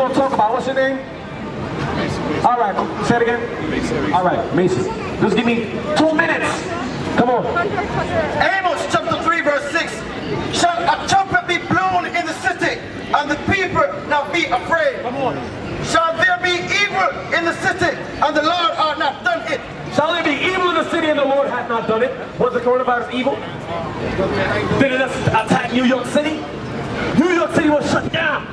gonna talk about? What's your name? All right, say it again. All right, Mason. Just give me 2 minutes. Come on. Amos chapter 3 verse 6. Shall a trumpet be blown in the city, and the people not be afraid? Come on. Shall there be evil in the city, and the Lord hath not done it? Shall there be evil in the city and the Lord hath not done it? Was the coronavirus evil? Did it attack New York City? New York City was shut down.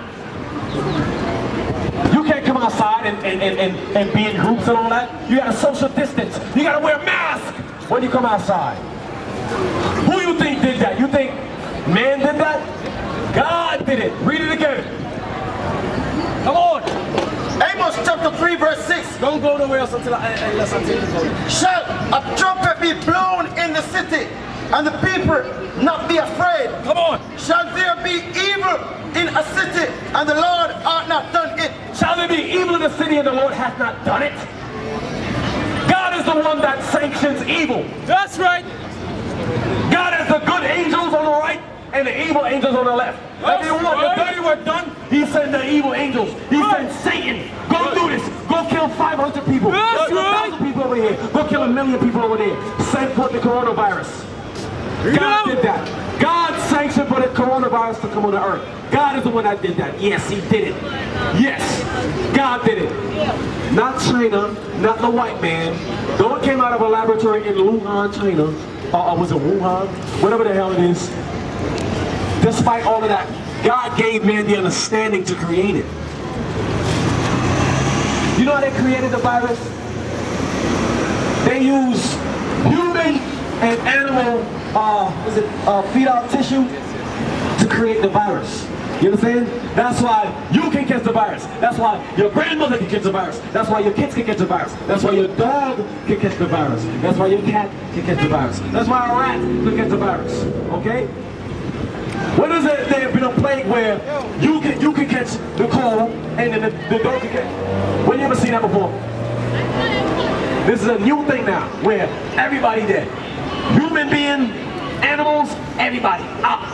You can't come outside and be in groups and all that. You gotta social distance. You gotta wear a mask when you come outside. Who you think did that? You think man did that? God did it. Read it again. Come on. Amos chapter 3 verse 6. Don't go nowhere else unless I tell you to go. Shall a trumpet be blown in the city, and the people not be afraid? Come on. Shall there be evil in a city, and the Lord hath not done it? Shall there be evil in the city and the Lord hath not done it? God is the one that sanctions evil. That's right. God has the good angels on the right and the evil angels on the left. If you want the dirty work done, he sent the evil angels. He sent Satan. Go do this. Go kill 500 people. Go kill 1,000 people over here. Go kill 1 million people over there. Send for the coronavirus. God did that. God sanctioned for the coronavirus to come on the earth. God is the one that did that. Yes, he did it. Yes, God did it. Not China, not the white man. Though it came out of a laboratory in Wuhan, China, or was it Wuhan? Whatever the hell it is. Despite all of that, God gave man the understanding to create it. You know how they created the virus? They use human and animal fetal tissue to create the virus. You understand? That's why you can catch the virus. That's why your grandmother can catch the virus. That's why your kids can catch the virus. That's why your dog can catch the virus. That's why your cat can catch the virus. That's why a rat can catch the virus. Okay? What is it? There's been a plague where you can catch the cold and then the dog can catch. When you ever seen that before? This is a new thing now where everybody dead. Human being, animals, everybody out.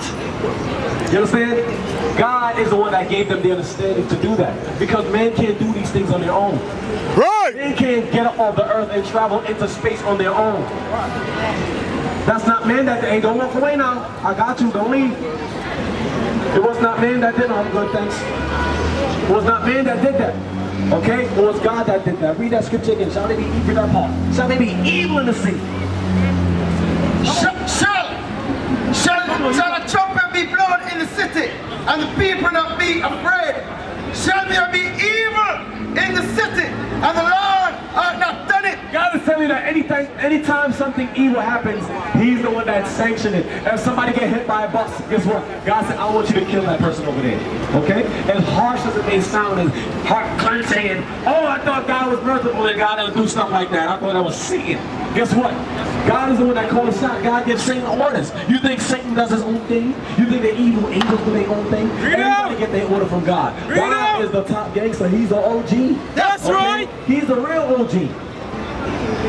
You understand? God is the one that gave them the understanding to do that. Because man can't do these things on their own. Right! Man can't get up off the earth and travel into space on their own. That's not man that did. Hey, don't walk away now. I got you, don't leave. It was not man that did. I'm good, thanks. It was not man that did that. Okay? It was God that did that. Read that scripture again. Shall they be evil in that part? Shall they be evil in the city? Shall a trumpet be blown in the city, and the people not be afraid? Shall there be evil in the city, and the Lord hath not done it? God is telling you that anytime something evil happens, he's the one that sanctioned it. If somebody get hit by a bus, guess what? God said, I want you to kill that person over there. Okay? As harsh as it may sound, as heart clenching, and oh, I thought God was merciful and God doesn't do stuff like that. I thought I was Satan. Guess what? God is the one that calls the shot. God gives Satan orders. You think Satan does his own thing? You think the evil angels do their own thing? Everybody get their order from God. God is the top gangster. He's the OG. That's right. He's the real OG.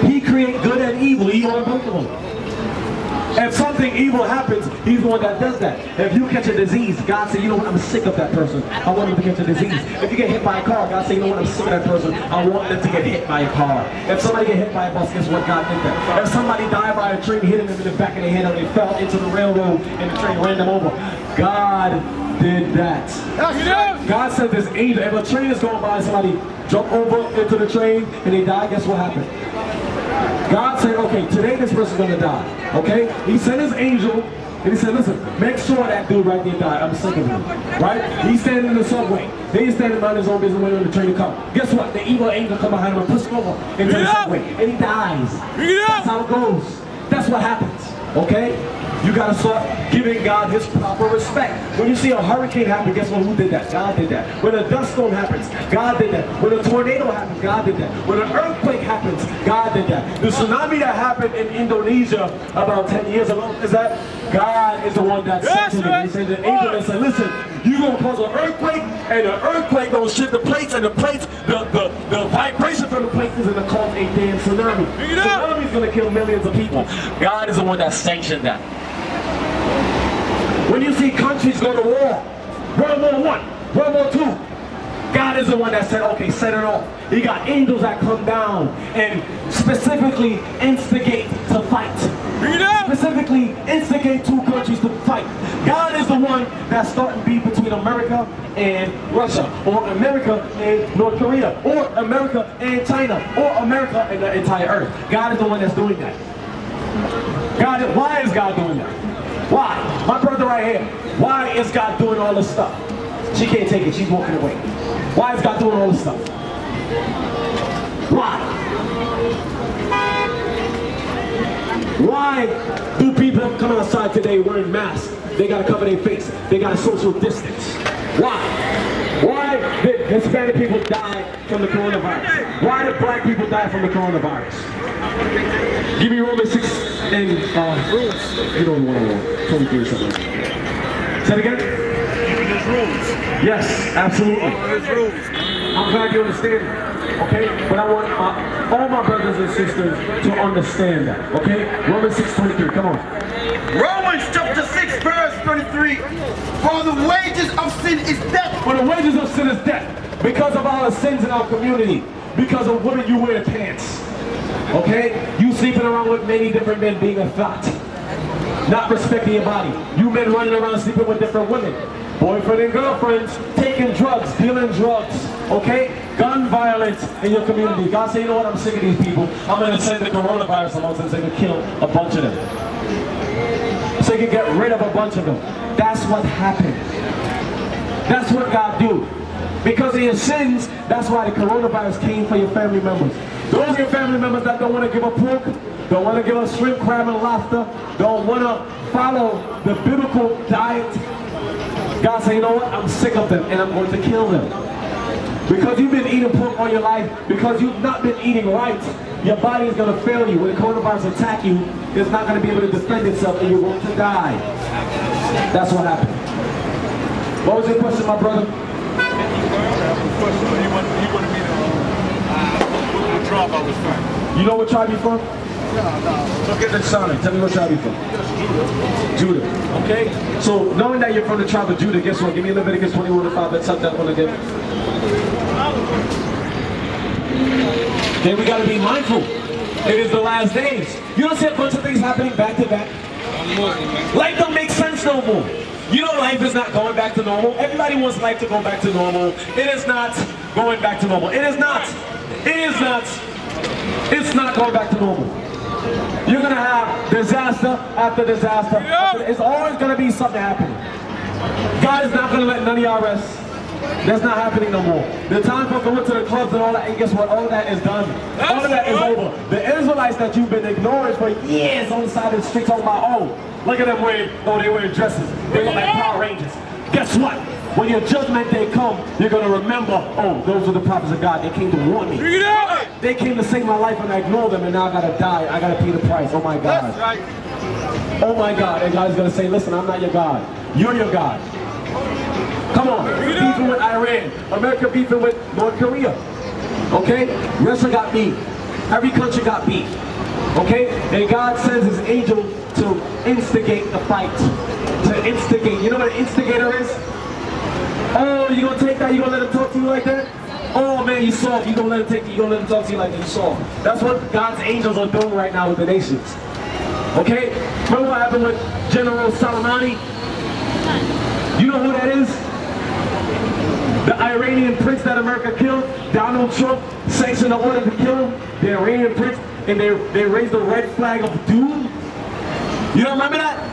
He creates good and evil. He owns both of them. If something evil happens, he's the one that does that. If you catch a disease, God said, you know what, I'm sick of that person. I want him to catch a disease. If you get hit by a car, God said, you know what, I'm sick of that person. I want them to get hit by a car. If somebody get hit by a bus, guess what, God did that. If somebody died by a train, hit them in the back of their head, or they fell into the railroad and the train ran them over, God did that. God said this angel, if a train is going by and somebody jump over into the train and they die, guess what happened? God said, okay, today this person's gonna die, okay? He sent his angel, and he said, listen, make sure that dude right there died. I'm sick of him, right? He's standing in the subway. Then he's standing by his own business waiting on the train to come. Guess what? The evil angel come behind him and push him over into the subway, and he dies. That's how it goes. That's what happens, okay? You gotta start giving God his proper respect. When you see a hurricane happen, guess what? Who did that? God did that. When a dust storm happens, God did that. When a tornado happens, God did that. When an earthquake happens, God did that. The tsunami that happened in Indonesia about 10 years ago, is that God is the one that sanctioned it. He said the angel that said, listen, you're gonna cause an earthquake, and the earthquake gonna shift the plates, and the plates, the vibration from the plates is gonna cause a damn tsunami. Tsunami is gonna kill millions of people. God is the one that sanctioned that. When you see countries go to war, World War I, World War II, God is the one that said, okay, set it off. He got angels that come down and specifically instigate to fight. Specifically instigate two countries to fight. God is the one that's starting beef between America and Russia, or America and North Korea, or America and China, or America and the entire earth. God is the one that's doing that. Why is God doing that? Why? My brother right here. Why is God doing all this stuff? She can't take it. She's walking away. Why is God doing all this stuff? Why? Why do people come outside today wearing masks? They got to cover their face. They got to social distance. Why? Why did Hispanic people die from the coronavirus? Why did black people die from the coronavirus? Give me Romans 6 and rules. You don't want to 23 or something. Say it again? There's rules. Yes, absolutely. There's rules. I'm glad you understand it. Okay? But I want all my brothers and sisters to understand that. Okay? Romans 6:23. Come on. Romans chapter 6 verse 23. For the wages of sin is death. For the wages of sin is death. Because of all the sins in our community. Because of women you wear pants. Okay? You sleeping around with many different men being a thought. Not respecting your body. You men running around sleeping with different women. Boyfriend and girlfriends, taking drugs, dealing drugs, okay? Gun violence in your community. God said, you know what, I'm sick of these people. I'm going to send the coronavirus amongst them so they can kill a bunch of them. So you can get rid of a bunch of them. That's what happened. That's what God do. Because of your sins, that's why the coronavirus came for your family members. Those are your family members that don't want to give up pork, don't want to give up shrimp, crab, and lobster, don't want to follow the biblical diet. God said, you know what, I'm sick of them and I'm going to kill them. Because you've been eating pork all your life, because you've not been eating right, your body is going to fail you. When the coronavirus attack you, it's not going to be able to defend itself and you're going to die. That's what happened. What was your question, my brother? You want me to what tribe I was from? You know what tribe you're from? No. So get the sound. Tell me what tribe you're from. Judah. Okay? So knowing that you're from the tribe of Judah, guess what? Give me Leviticus 21:5. Let's up that one again. Okay, we gotta be mindful. It is the last days. You don't see a bunch of things happening back to back. Life don't make sense no more. You know life is not going back to normal. Everybody wants life to go back to normal. It is not going back to normal. It is not. It is not. It's not going back to normal. You're going to have disaster after disaster. It's always going to be something happening. God is not going to let none of y'all rest. That's not happening no more. The time for going to the clubs and all that, and guess what? All of that is done. All of that is over. The Israelites that you've been ignoring for years on the side of the streets on my own. Look at them wearing, they wearing dresses. They look like Power Rangers. Guess what? When your judgment day come, you're going to remember, oh, those are the prophets of God. They came to warn me. They came to save my life and I ignored them and now I got to die. I got to pay the price. Oh my God. Oh my God. And God's going to say, listen, I'm not your God. You're your God. Come on. Beefing with Iran. America beefing with North Korea. Okay? Russia got beef. Every country got beef. Okay? And God sends his angel to instigate the fight. To instigate. You know what an instigator is? Oh, you gonna take that? You gonna let him talk to you like that? Oh man, you soft. You gonna let him take you? You gonna let him talk to you like that? You soft. That's what God's angels are doing right now with the nations. Okay? Remember what happened with General Soleimani? You know who that is? The Iranian prince that America killed. Donald Trump sanctioned the order to kill him. The Iranian prince, and they raised the red flag of doom. You don't remember that?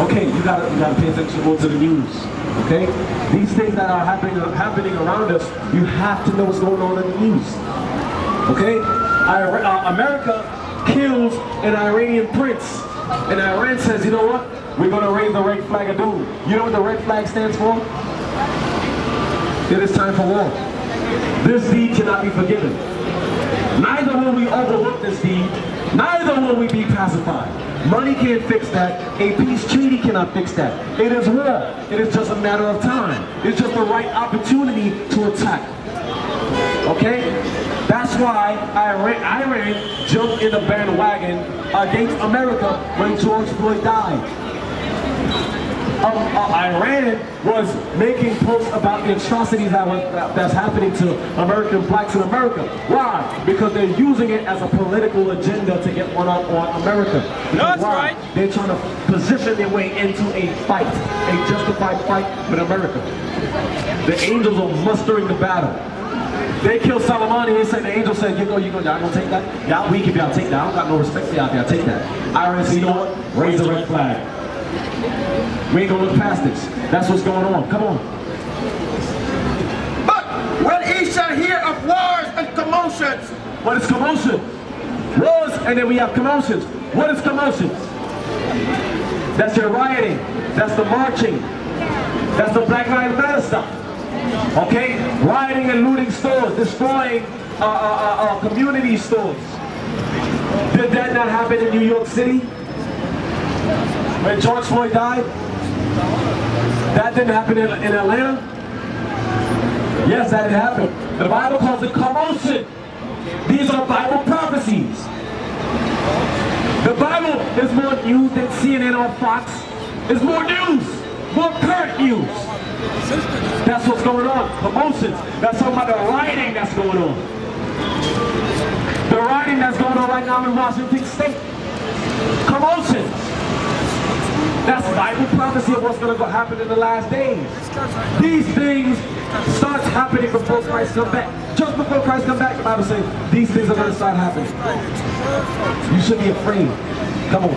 Okay, you gotta pay attention to the news. Okay, these things that are happening around us, you have to know what's going on in the news. Okay, America kills an Iranian prince, and Iran says, you know what? We're gonna raise the red flag of doom. You know what the red flag stands for? It is time for war. This deed cannot be forgiven. Neither will we overlook this deed. Neither will we be pacified. Money can't fix that. A peace treaty cannot fix that. It is war. It is just a matter of time. It's just the right opportunity to attack. Okay? That's why Iran jumped in the bandwagon against America when George Floyd died. Iran was making posts about the atrocities that's happening to American blacks in America. Why? Because they're using it as a political agenda to get one up on America. Because That's right. They're trying to position their way into a fight, a justified fight with America. The angels are mustering the battle. They killed Soleimani. They said, the angel said, y'all gonna take that? Y'all weak if y'all take that. I don't got no respect for y'all if y'all take that. Iran said, you know what? Raise the red flag. We ain't gonna look past this. That's what's going on. Come on. But when he shall hear of wars and commotions. What is commotion? Wars, and then we have commotions. What is commotions? That's your rioting. That's the marching. That's the Black Lives Matter stuff. Okay? Rioting and looting stores, destroying community stores. Did that not happen in New York City? When George Floyd died? That didn't happen in Atlanta? Yes, that did happen. The Bible calls it commotion. These are Bible prophecies. The Bible is more news than CNN or Fox. It's more news, more current news. That's what's going on. Commotions. That's talking about the rioting that's going on. The rioting that's going on right now in Washington State. Commotions. That's Bible prophecy of what's going to happen in the last days. These things start happening before Christ comes back. Just before Christ comes back, the Bible says these things are going to start happening. You should be afraid. Come on.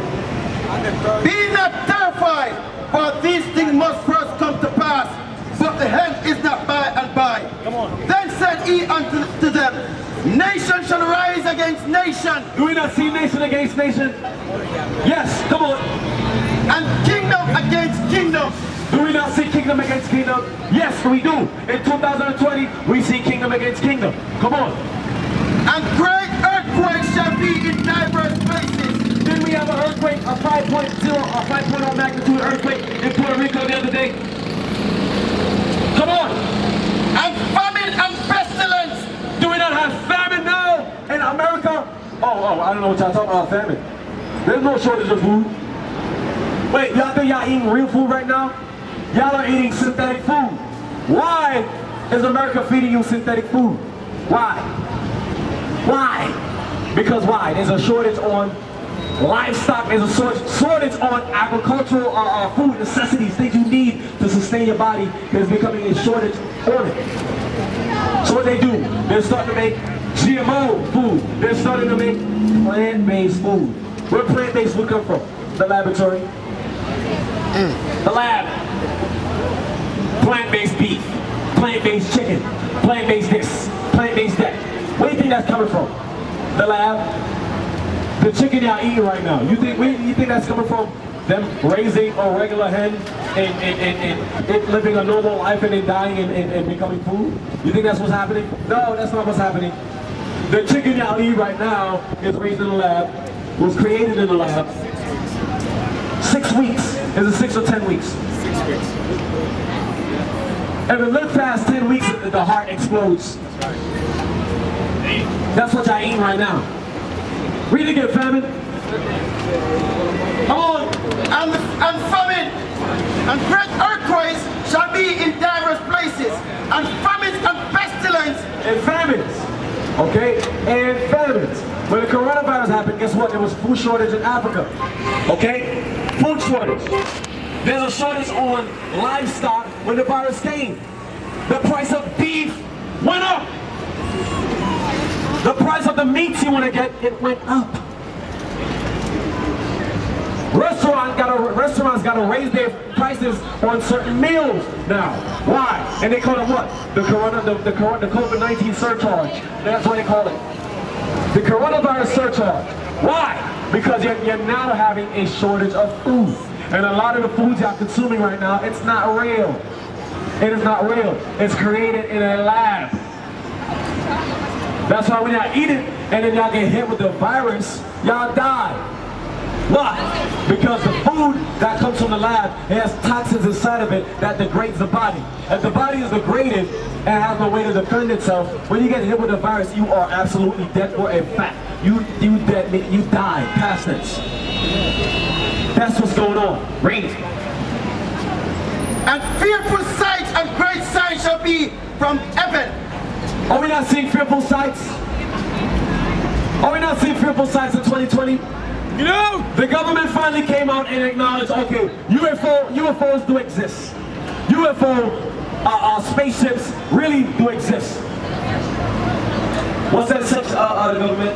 Be not terrified, for these things must first come to pass, but the end is not by and by. Come on. Then said he unto them, nation shall rise against nation. Do we not see nation against nation? Yes, come on. And kingdom against kingdom. Do we not see kingdom against kingdom? Yes, we do. In 2020, we see kingdom against kingdom. Come on. And great earthquakes shall be in diverse places. Didn't we have an earthquake, a 5.0 or 5.0 magnitude earthquake in Puerto Rico the other day? Come on. And famine and pestilence. Do we not have famine now in America? Oh, I don't know what y'all talking about, famine. There's no shortage of food. Wait, y'all think y'all eating real food right now? Y'all are eating synthetic food. Why is America feeding you synthetic food? Why? Why? Because why? There's a shortage on livestock, there's a shortage on agricultural food necessities, things you need to sustain your body. There's becoming a shortage on it. So what they do, they're starting to make GMO food. They're starting to make plant-based food. Where plant-based food come from? The laboratory. The lab. Plant-based beef, plant-based chicken, plant-based this, plant-based that. Where do you think that's coming from? The lab? The chicken y'all eating right now. You think that's coming from them raising a regular hen and living a normal life and then dying and becoming food? You think that's what's happening? No, that's not what's happening. The chicken y'all eat right now is raised in the lab, was created in the lab. 6 weeks. Is it 6 or 10 weeks? 6 weeks. If it lives past 10 weeks, the heart explodes. That's what y'all eating right now. Read it again, famine. Come on. And famine and great earthquakes shall be in diverse places, and famines and pestilence. And famines. Okay? And famines. When the coronavirus happened, guess what? There was food shortage in Africa. Okay? Food shortage. There's a shortage on livestock when the virus came. The price of beef went up. The price of the meats you want to get, it went up. Restaurants got to raise their prices on certain meals now. Why? And they call it what? The COVID-19 surcharge. That's what they call it. The coronavirus surcharge. Why? Because you're now having a shortage of food. And a lot of the foods y'all consuming right now, it's not real. It is not real. It's created in a lab. That's why when y'all eat it and then y'all get hit with the virus, y'all die. Why? Because the food that comes from the lab, it has toxins inside of it that degrades the body. If the body is degraded and has no way to defend itself, when you get hit with the virus, you are absolutely dead for a fact. You die, past tense. That's what's going on. Read. And fearful sights and great signs shall be from heaven. Are we not seeing fearful sights? Are we not seeing fearful sights in 2020? You know, The government finally came out and acknowledged, okay, UFOs do exist. UFO spaceships really do exist. What's that the government?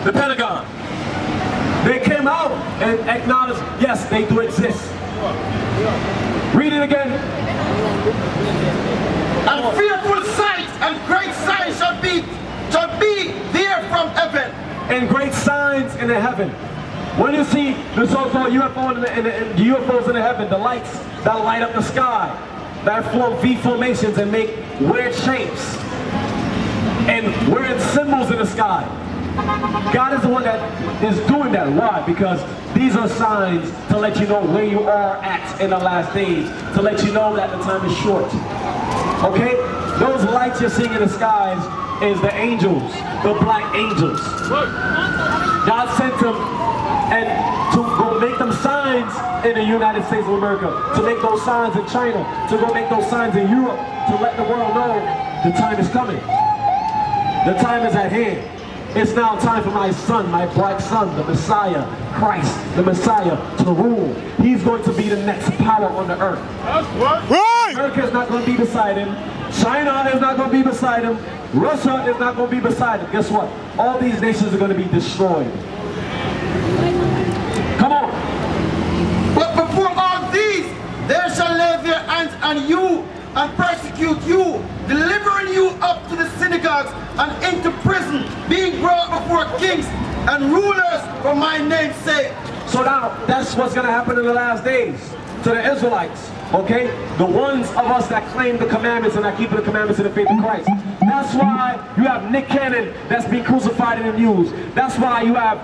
The Pentagon. They came out and acknowledged, yes, they do exist. Read it again. And fearful sights and great signs shall be there from heaven. And great signs in the heaven. When you see the so-called UFOs in the heaven, the lights that light up the sky, that form V formations and make weird shapes, and weird symbols in the sky. God is the one that is doing that. Why? Because these are signs to let you know where you are at in the last days, to let you know that the time is short. Okay? Those lights you're seeing in the skies is the angels, the black angels. God sent them and to go make them signs in the United States of America, to make those signs in China, to go make those signs in Europe, to let the world know the time is coming. The time is at hand. It's now time for my son, my black son, the Messiah, Christ, the Messiah, to rule. He's going to be the next power on the earth. right? America is not going to be beside him. China is not going to be beside him. Russia is not going to be beside him. Guess what? All these nations are going to be destroyed. Come on. But before all these, they shall lay their hands on you and persecute you, delivering you up to the synagogues and into prison, being brought before kings and rulers for my name's sake. So now, that's what's going to happen in the last days to the Israelites, okay? The ones of us that claim the commandments and that keep the commandments in the faith of Christ. That's why you have Nick Cannon that's being crucified in the news. That's why you have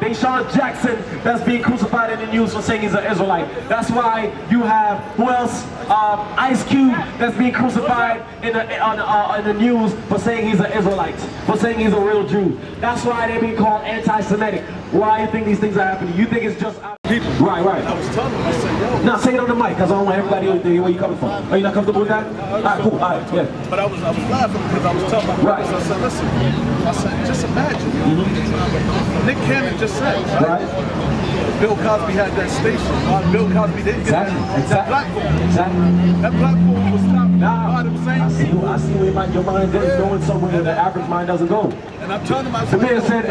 Deshaun Jackson that's being crucified in the news for saying he's an Israelite. That's why you have, who else? Ice Cube that's being crucified in the news for saying he's an Israelite, for saying he's a real Jew. That's why they're being called anti-Semitic. Why do you think these things are happening? You think it's just People. Right. I was telling them, I said, yo. Now say it on the mic, because I don't want everybody to hear where you're coming from. Are you not comfortable with that? All right, cool. All right, yeah. But I was laughing because I was telling my brothers, I said, listen, I said, just imagine. Nick Cannon just said, right? Bill Cosby had that station. Bill Cosby didn't get that platform. That platform was stopped by them same I see where your mind is going somewhere that the average mind doesn't go. And I'm telling them, I The said, man said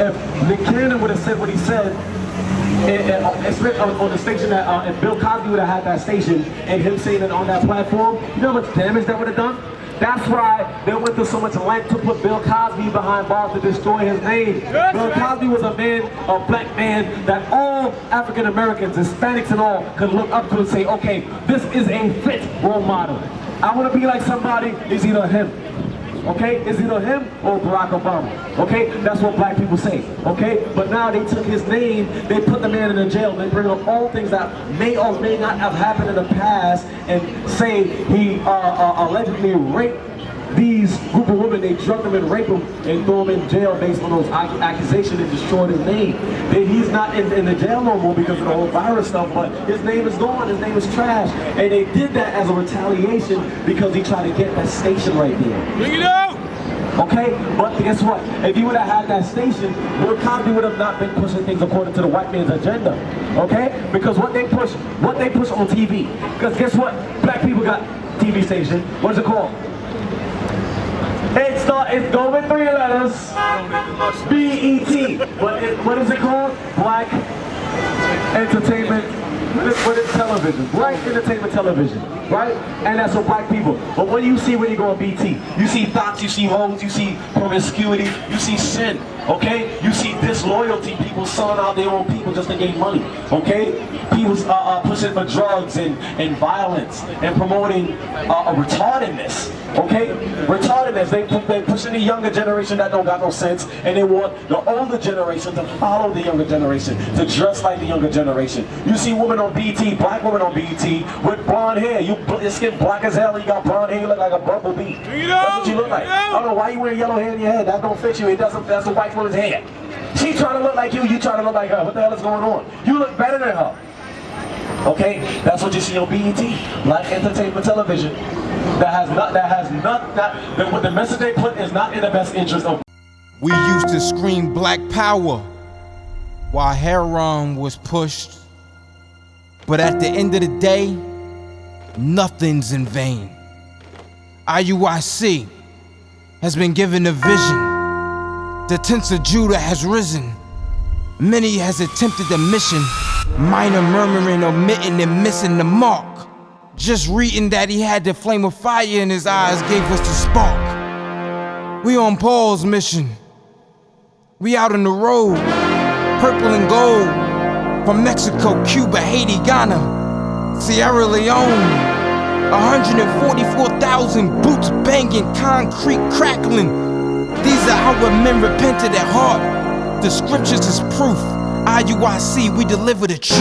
if Nick Cannon would have said what he said, on the station that if Bill Cosby would have had that station and him saying it on that platform, you know how much damage that would have done? That's why they went through so much length to put Bill Cosby behind bars to destroy his name. Bill Cosby was a man, a black man that all African Americans, Hispanics and all, could look up to and say, okay, this is a fit role model. I want to be like somebody, it's either him. Okay, it's either him or Barack Obama. Okay, that's what black people say. Okay, but now they took his name, they put the man in the jail, they bring up all things that may or may not have happened in the past, and say he allegedly raped these group of women. They drug them and raped them and threw them in jail based on those accusations and destroyed his name. Then he's not in the jail no more because of the whole virus stuff, but his name is gone, his name is trash. And they did that as a retaliation because he tried to get that station right there. bring it out! Okay, but guess what? If he would have had that station, Bill Cosby would have not been pushing things according to the white man's agenda. Okay? Because what they push on TV. Because guess what? Black people got TV station. What is it called? It's go with 3 letters. BET. What is it called? Black Entertainment. What is television? Black Entertainment Television, right? And that's for black people. But what do you see when you go on BT? You see thoughts, you see hoes, you see promiscuity, you see sin, okay? You see disloyalty, people selling out their own people just to gain money, okay? People pushing for drugs and violence and promoting retardedness, okay? Retardedness, they pushing the younger generation that don't got no sense, and they want the older generation to follow the younger generation, to dress like the younger generation. You see women on BT, black women on BT with blonde hair. Your skin black as hell, you got blonde hair, you look like a bumblebee. That's what you look like. I don't know why you wear yellow hair in your head. That don't fit you. It doesn't. That's a white woman's hair. She trying to look like you trying to look like her. What the hell is going on? You look better than her. Okay, that's what you see on BET, Black Entertainment Television. What the message they put is not in the best interest of. We used to scream black power while heroin was pushed. But at the end of the day, nothing's in vain. IUIC has been given a vision. The tents of Judah has risen. Many has attempted the mission. Minor murmuring, omitting, and missing the mark. Just reading that he had the flame of fire in his eyes gave us the spark. We on Paul's mission. We out on the road, purple and gold. From Mexico, Cuba, Haiti, Ghana, Sierra Leone. 144,000 boots banging, concrete crackling. These are how men repented at heart. The scriptures is proof. IUIC, we deliver the truth.